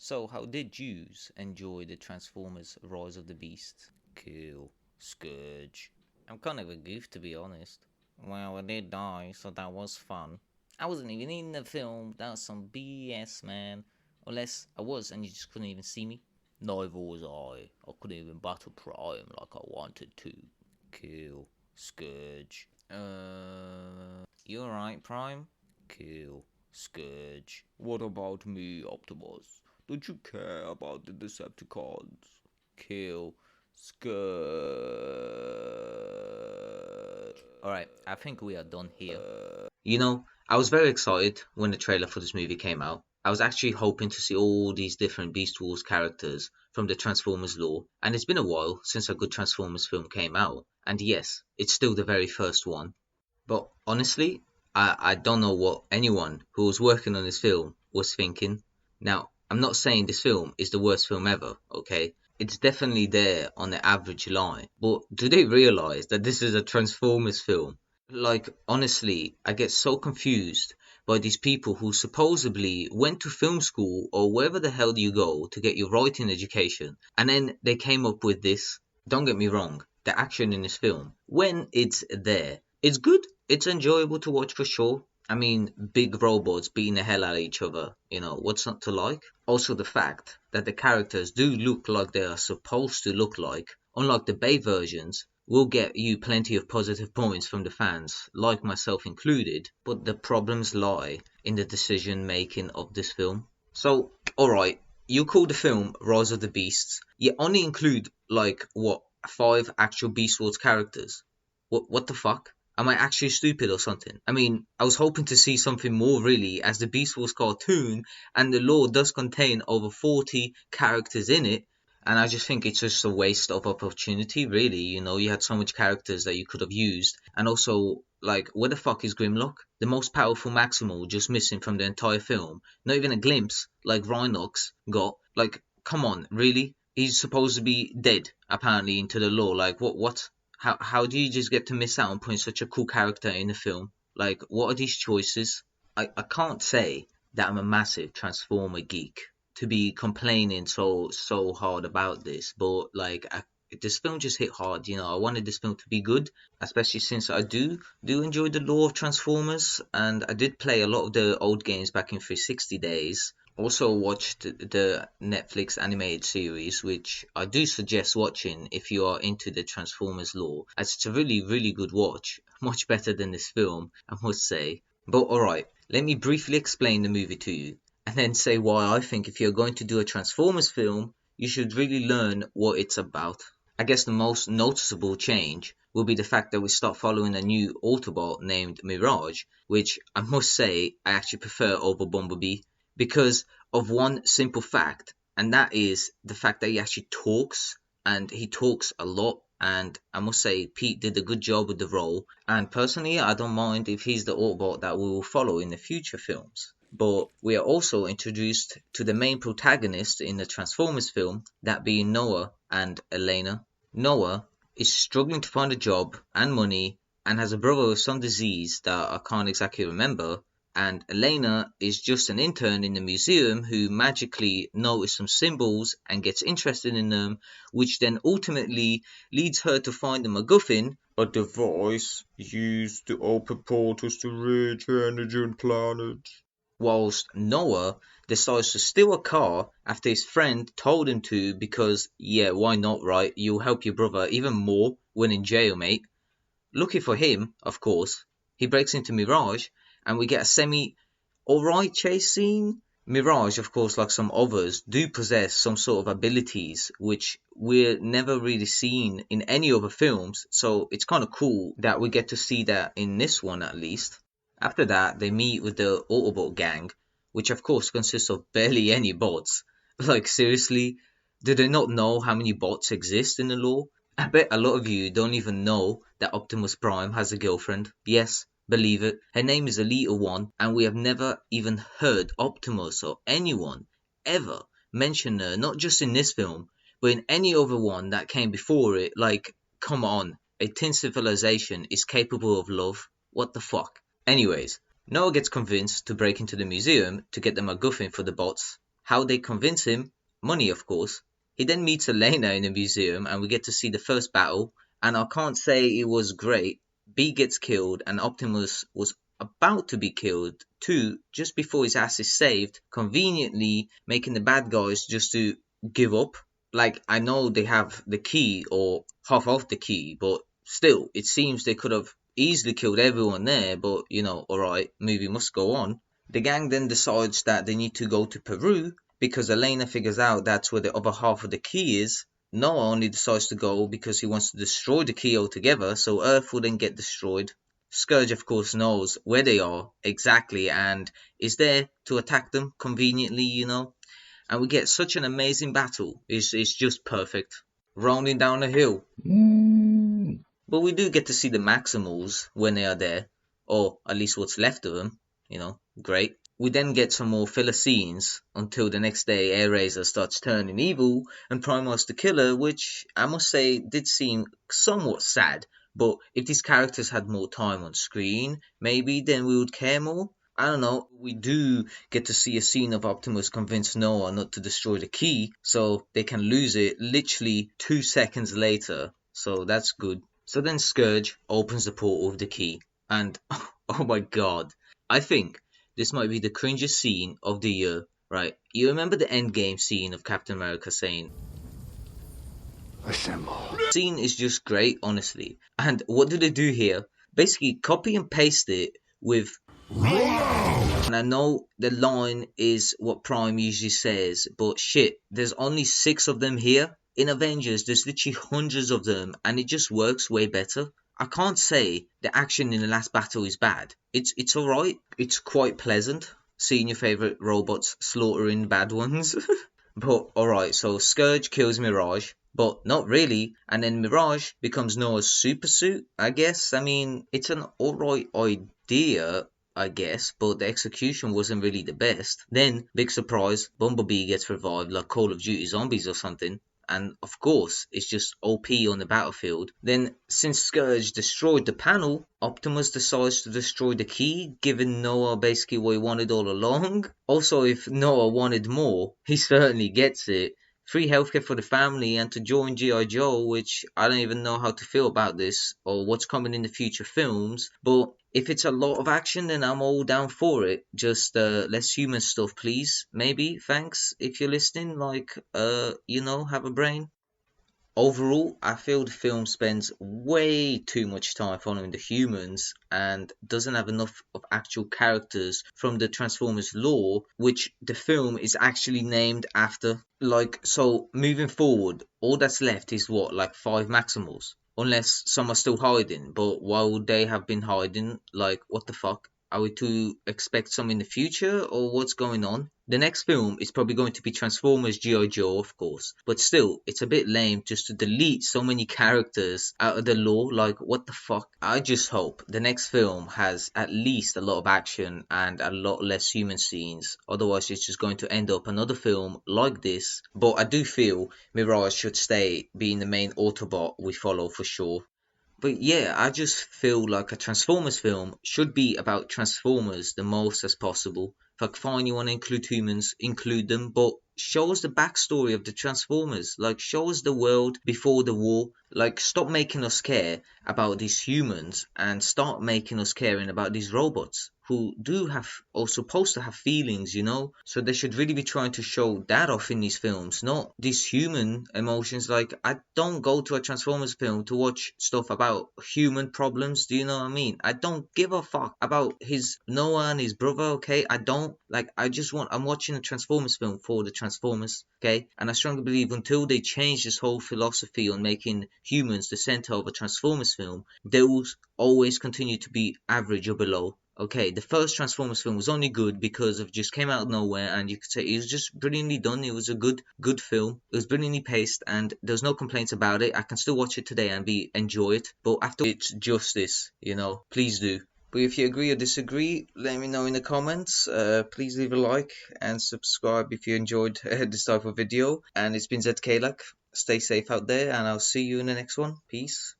So, how did yous enjoy the Transformers Rise of the Beast? Cool. Scourge. I'm kind of a goof, to be honest. Well, I did die, so that was fun. I wasn't even in the film. That was some BS, man. Unless I was, and you just couldn't even see me. Neither was I. I couldn't even battle Prime like I wanted to. Cool. Scourge. You alright, Prime? Cool. Scourge. What about me, Optimus? Don't you care about the Decepticons? Kill. Scourge. Alright, I think we are done here. I was very excited when the trailer for this movie came out. I was actually hoping to see all these different Beast Wars characters from the Transformers lore, and it's been a while since a good Transformers film came out. And yes, it's still the very first one. But honestly, I don't know what anyone who was working on this film was thinking. Now, I'm not saying this film is the worst film ever, okay? It's definitely there on the average line. But do they realize that this is a Transformers film? Like, honestly, I get so confused by these people who supposedly went to film school or wherever the hell you go to get your writing education, and then they came up with this. Don't get me wrong, the action in this film, when it's there, it's good. It's enjoyable to watch for sure. I mean, big robots beating the hell out of each other, what's not to like? Also, the fact that the characters do look like they are supposed to look like, unlike the Bay versions, will get you plenty of positive points from the fans, like myself included, but the problems lie in the decision making of this film. So, alright, you call the film Rise of the Beasts, you only include, like, what, 5 actual Beast Wars characters? What the fuck? Am I actually stupid or something? I mean, I was hoping to see something more really, as the Beast Wars cartoon and the lore does contain over 40 characters in it, and I just think it's just a waste of opportunity, really. You had so much characters that you could have used, and also, like, where the fuck is Grimlock? The most powerful Maximal just missing from the entire film. Not even a glimpse, like Rhinox got. Like, come on, really? He's supposed to be dead, apparently, into the lore. Like, what? How do you just get to miss out on putting such a cool character in the film? Like, what are these choices? I can't say that I'm a massive Transformer geek to be complaining so hard about this, but like this film just hit hard. I wanted this film to be good, especially since I do enjoy the lore of Transformers, and I did play a lot of the old games back in 360 days. Also watched the Netflix animated series, which I do suggest watching if you are into the Transformers lore, as it's a really, really good watch. Much better than this film, I must say. But alright, let me briefly explain the movie to you, and then say why I think if you're going to do a Transformers film, you should really learn what it's about. I guess the most noticeable change will be the fact that we start following a new Autobot named Mirage, which I must say I actually prefer over Bumblebee, because of one simple fact, and that is the fact that he actually talks, and he talks a lot. And I must say, Pete did a good job with the role. And personally, I don't mind if he's the Autobot that we will follow in the future films. But we are also introduced to the main protagonist in the Transformers film, that being Noah and Elena. Noah is struggling to find a job and money, and has a brother with some disease that I can't exactly remember, and Elena is just an intern in the museum who magically notices some symbols and gets interested in them, which then ultimately leads her to find the MacGuffin, a device used to open portals to rich energy planets. Whilst Noah decides to steal a car after his friend told him to, because, yeah, why not, right? You'll help your brother even more when in jail, mate. Lucky for him, of course, he breaks into Mirage, and we get a semi alright chase scene. Mirage, of course, like some others, do possess some sort of abilities which we're never really seen in any other films, so it's kind of cool that we get to see that in this one at least. After that, they meet with the Autobot gang, which of course consists of barely any bots. Like, seriously, do they not know how many bots exist in the lore? I bet a lot of you don't even know that Optimus Prime has a girlfriend. Yes, believe it. Her name is Elita One, and we have never even heard Optimus or anyone ever mention her, not just in this film, but in any other one that came before it. Like, come on, a teen civilization is capable of love. What the fuck? Anyways, Noah gets convinced to break into the museum to get the MacGuffin for the bots, How they convince him? Money, of course. He then meets Elena in a museum and we get to see the first battle, and I can't say it was great. B gets killed and Optimus was about to be killed too, just before his ass is saved, conveniently making the bad guys just to give up. Like, I know they have the key or half of the key, but still, it seems they could have easily killed everyone there, but alright, movie must go on. The gang then decides that they need to go to Peru because Elena figures out that's where the other half of the key is. Noah only decides to go because he wants to destroy the key altogether, so Earth will then get destroyed. Scourge, of course, knows where they are exactly and is there to attack them conveniently. And we get such an amazing battle. It's just perfect. Rolling down a hill. But we do get to see the Maximals when they are there, or at least what's left of them. Great. We then get some more filler scenes until the next day Airazor starts turning evil and Primarch's the killer, which I must say did seem somewhat sad. But if these characters had more time on screen, maybe then we would care more. I don't know. We do get to see a scene of Optimus convince Noah not to destroy the key so they can lose it literally 2 seconds later. So that's good. So then Scourge opens the portal with the key. And oh my god, I think this might be the cringiest scene of the year, right? You remember the endgame scene of Captain America saying, "Assemble." The scene is just great, honestly. And what do they do here? Basically, copy and paste it with and I know the line is what Prime usually says, but shit, there's only 6 of them here. In Avengers, there's literally hundreds of them, and it just works way better. I can't say the action in the last battle is bad. It's alright. It's quite pleasant seeing your favourite robots slaughtering bad ones. But alright, so Scourge kills Mirage, but not really, and then Mirage becomes Noah's super suit, I guess. I mean, it's an alright idea, I guess, but the execution wasn't really the best. Then, big surprise, Bumblebee gets revived like Call of Duty Zombies or something. And of course, it's just OP on the battlefield. Then, since Scourge destroyed the panel, Optimus decides to destroy the key, giving Noah basically what he wanted all along. Also, if Noah wanted more, he certainly gets it. Free healthcare for the family and to join G.I. Joe, which I don't even know how to feel about this or what's coming in the future films. But if it's a lot of action, then I'm all down for it. Just less human stuff, please. Maybe, thanks, if you're listening. Have a brain. Overall, I feel the film spends way too much time following the humans and doesn't have enough of actual characters from the Transformers lore, which the film is actually named after. So moving forward, all that's left is what, like 5 Maximals? Unless some are still hiding, but why would they have been hiding? Like, what the fuck? Are we to expect some in the future, or what's going on? The next film is probably going to be Transformers G.I. Joe, of course, but still, it's a bit lame just to delete so many characters out of the lore, like, what the fuck? I just hope the next film has at least a lot of action and a lot less human scenes, otherwise it's just going to end up another film like this, but I do feel Mirage should stay being the main Autobot we follow for sure. But yeah, I just feel like a Transformers film should be about Transformers the most as possible. Like, fine, you want to include humans, include them, but show us the backstory of the Transformers. Like, show us the world before the war. Like, stop making us care about these humans and start making us caring about these robots who do have or supposed to have feelings. So they should really be trying to show that off in these films, not these human emotions. Like, I don't go to a Transformers film to watch stuff about human problems. Do you know what I mean? I don't give a fuck about his Noah and his brother. Okay, I don't. Like, I'm watching a Transformers film for the Transformers. Okay, and I strongly believe until they change this whole philosophy on making humans the center of a Transformers film, they will always continue to be average or below. Okay, the first Transformers film was only good because it just came out of nowhere, and you could say it was just brilliantly done. It was a good film. It was brilliantly paced, and there's no complaints about it. I can still watch it today and enjoy it. But after it's justice, please do. But if you agree or disagree, let me know in the comments. Please leave a like and subscribe if you enjoyed this type of video. And it's been ZKLAC. Stay safe out there, and I'll see you in the next one. Peace.